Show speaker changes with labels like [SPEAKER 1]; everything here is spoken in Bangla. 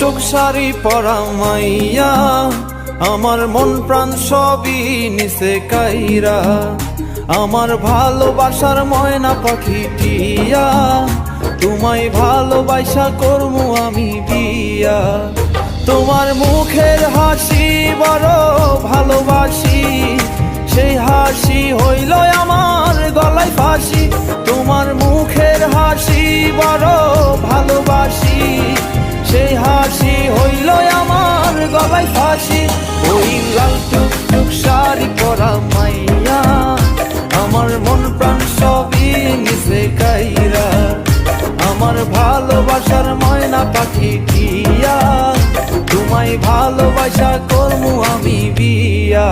[SPEAKER 1] টুক শাড়ি পরা মাইয়া, আমার মন প্রাণ সবই নিছে কাইরা। আমার ভালোবাসার ময়না পাখি টিয়া, তোমায় ভালোবাসা করমু আমি বিয়া। তোমার মুখের হাসি বড় ভালোবাসি, সেই হাসি হইল আমার গলায় ফাঁসি। তোমার মুখের হাসি বড় ভালোবাসি, সেই হাসি হইল আমার গলায় ফাঁসি। ওই লাল টুকটুক শাড়ি পরা মাইয়া, আমার মন প্রাণ সবই নিছে কাইরা। আমার ভালোবাসার ময়না পাখি টিয়া, তোমায় ভালোবাসা করমু আমি বিয়া।